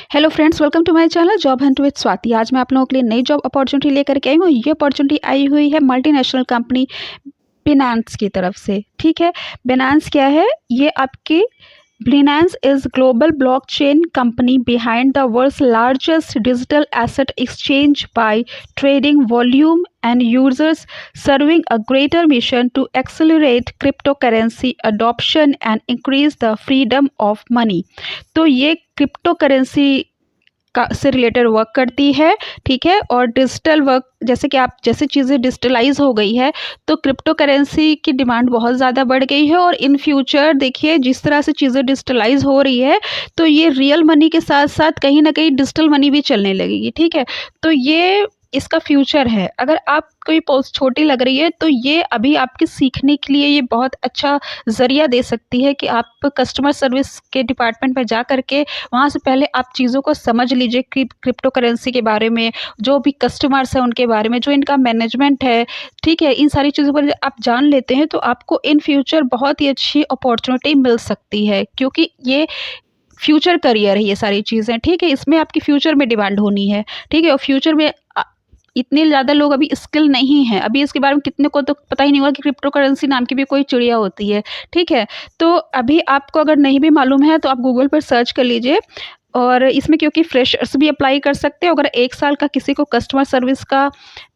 Hello friends, welcome to my channel job hunt with Swati. आज मैं आप लोगों के लिए नई जॉब अपॉर्चुनिटी लेकर के आई हूँ। ये अपॉर्चुनिटी आई हुई है मल्टीनेशनल कंपनी बिनांस की तरफ से। ठीक है, बिनांस क्या है? ये आपकी Binance is global blockchain company behind the world's largest digital asset exchange by trading volume and users, serving a greater mission to accelerate cryptocurrency adoption and increase the freedom of money। तो ये crypto currency का से related work करती है। ठीक है, और digital work जैसे कि आप जैसे चीज़ें डिजिटलाइज हो गई है तो क्रिप्टो करेंसी की डिमांड बहुत ज़्यादा बढ़ गई है। और इन फ्यूचर देखिए जिस तरह से चीज़ें डिजिटलाइज हो रही है तो ये रियल मनी के साथ साथ कहीं ना कहीं डिजिटल मनी भी चलने लगेगी। ठीक है, तो ये इसका फ्यूचर है। अगर आप कोई पोस्ट छोटी लग रही है तो ये अभी आपके सीखने के लिए ये बहुत अच्छा ज़रिया दे सकती है कि आप कस्टमर सर्विस के डिपार्टमेंट में जा कर के वहाँ से पहले आप चीज़ों को समझ लीजिए कि क्रिप्टो करेंसी के बारे में, जो भी कस्टमर्स हैं उनके बारे में, जो इनका मैनेजमेंट है। ठीक है, इन सारी चीज़ों पर आप जान लेते हैं तो आपको इन फ्यूचर बहुत ही अच्छी अपॉर्चुनिटी मिल सकती है, क्योंकि ये फ्यूचर करियर है ये सारी चीज़ें। ठीक है, इसमें आपकी फ्यूचर में डिमांड होनी है। ठीक है, और फ्यूचर में इतने ज़्यादा लोग अभी स्किल नहीं हैं। अभी इसके बारे में कितने को तो पता ही नहीं होगा कि क्रिप्टो करेंसी नाम की भी कोई चिड़िया होती है। ठीक है, तो अभी आपको अगर नहीं भी मालूम है तो आप गूगल पर सर्च कर लीजिए। और इसमें क्योंकि फ्रेशर्स भी अप्लाई कर सकते हैं, अगर 1 साल का किसी को कस्टमर सर्विस का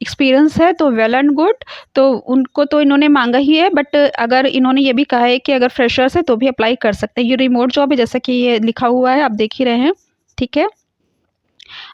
एक्सपीरियंस है तो वेल एंड गुड, तो उनको तो इन्होंने मांगा ही है। बट अगर इन्होंने ये भी कहा है कि अगर फ्रेशर्स है तो भी अप्लाई कर सकते हैं। ये रिमोट जॉब है जैसा कि ये लिखा हुआ है, आप देख ही रहे हैं। ठीक है,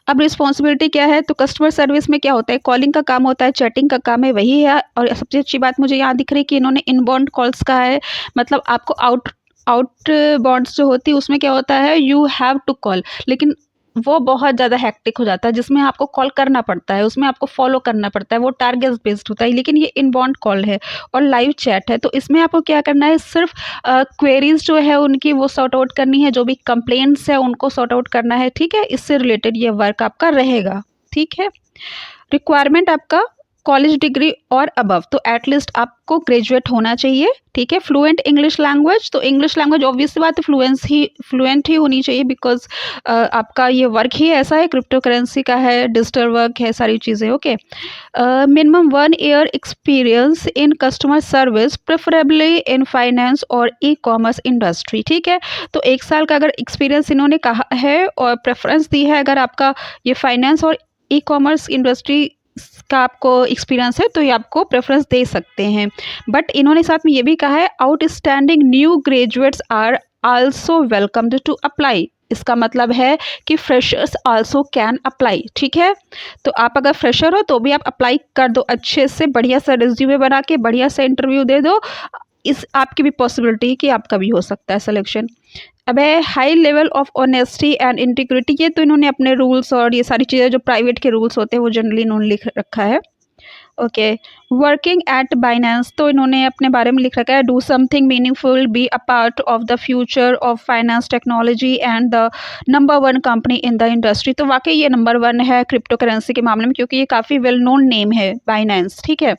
अब रिस्पॉन्सिबिलिटी क्या है? तो कस्टमर सर्विस में क्या होता है? कॉलिंग का काम होता है, चैटिंग का काम है, वही है। और सबसे अच्छी बात मुझे यहाँ दिख रही है कि इन्होंने इनबाउंड कॉल्स कहा है। मतलब आपको आउट आउट बाउंड्स जो होती है उसमें क्या होता है, यू हैव टू कॉल, लेकिन वो बहुत ज़्यादा हेक्टिक हो जाता है जिसमें आपको कॉल करना पड़ता है, उसमें आपको फॉलो करना पड़ता है, वो टारगेट बेस्ड होता है। लेकिन ये इनबाउंड कॉल है और लाइव चैट है, तो इसमें आपको क्या करना है, सिर्फ क्वेरीज जो है उनकी वो सॉर्ट आउट करनी है, जो भी कंप्लेंट्स है उनको सॉर्ट आउट करना है। ठीक है, इससे रिलेटेड ये वर्क आपका रहेगा। ठीक है, रिक्वायरमेंट आपका कॉलेज डिग्री और अबव, तो एटलीस्ट आपको ग्रेजुएट होना चाहिए। ठीक है, फ्लुएंट इंग्लिश लैंग्वेज, तो इंग्लिश लैंग्वेज ऑब्वियस सी बात है फ्लुएंट ही होनी चाहिए, बिकॉज आपका ये वर्क ही ऐसा है, क्रिप्टो करेंसी का है, डिजिटल वर्क है, सारी चीज़ें। Okay, minimum 1 year experience in customer service, preferably in finance और ई कॉमर्स इंडस्ट्री। ठीक है, तो 1 साल का अगर एक्सपीरियंस इन्होंने कहा है और प्रेफरेंस दी है, अगर आपका ये फाइनेंस और ई कॉमर्स इंडस्ट्री का आपको एक्सपीरियंस है तो ये आपको प्रेफरेंस दे सकते हैं। बट इन्होंने साथ में ये भी कहा है, outstanding new graduates are also welcomed to apply. इसका मतलब है कि फ्रेशर्स आल्सो कैन अप्लाई। ठीक है, तो आप अगर फ्रेशर हो तो भी आप अप्लाई कर दो, अच्छे से बढ़िया सा रिज्यूमे बना के बढ़िया सा इंटरव्यू दे दो। इस आपकी भी पॉसिबिलिटी कि आपका भी हो सकता है सिलेक्शन। अब है high level of honesty and integrity, ये तो इन्होंने अपने रूल्स और ये सारी चीज़ें जो प्राइवेट के रूल्स होते हैं वो जनरली इन्होंने लिख रखा है। ओके, वर्किंग एट बाइनेंस, तो इन्होंने अपने बारे में लिख रखा है, do something meaningful, be a part of the future of finance technology and the number 1 company in the industry. तो वाकई ये नंबर 1 है क्रिप्टो करेंसी के मामले में, क्योंकि ये काफ़ी वेल नोन नेम है बाइनेंस। ठीक है,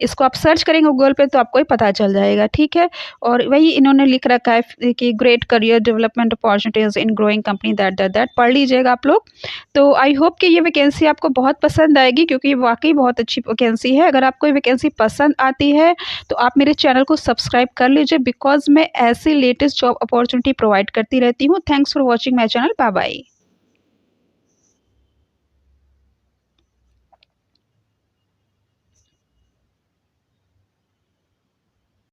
इसको आप सर्च करेंगे गूगल पे तो आपको ही पता चल जाएगा। ठीक है, और वही इन्होंने लिख रखा है कि great career development opportunities in growing company that पढ़ लीजिएगा आप लोग। तो आई होप कि ये वैकेंसी आपको बहुत पसंद आएगी, क्योंकि ये वाकई बहुत अच्छी वैकेंसी है। अगर आपको ये वैकेंसी पसंद आती है तो आप मेरे चैनल को सब्सक्राइब कर लीजिए, बिकॉज मैं ऐसी लेटेस्ट जॉब अपॉर्चुनिटी प्रोवाइड करती रहती हूँ। Thanks for watching my channel. Bye bye.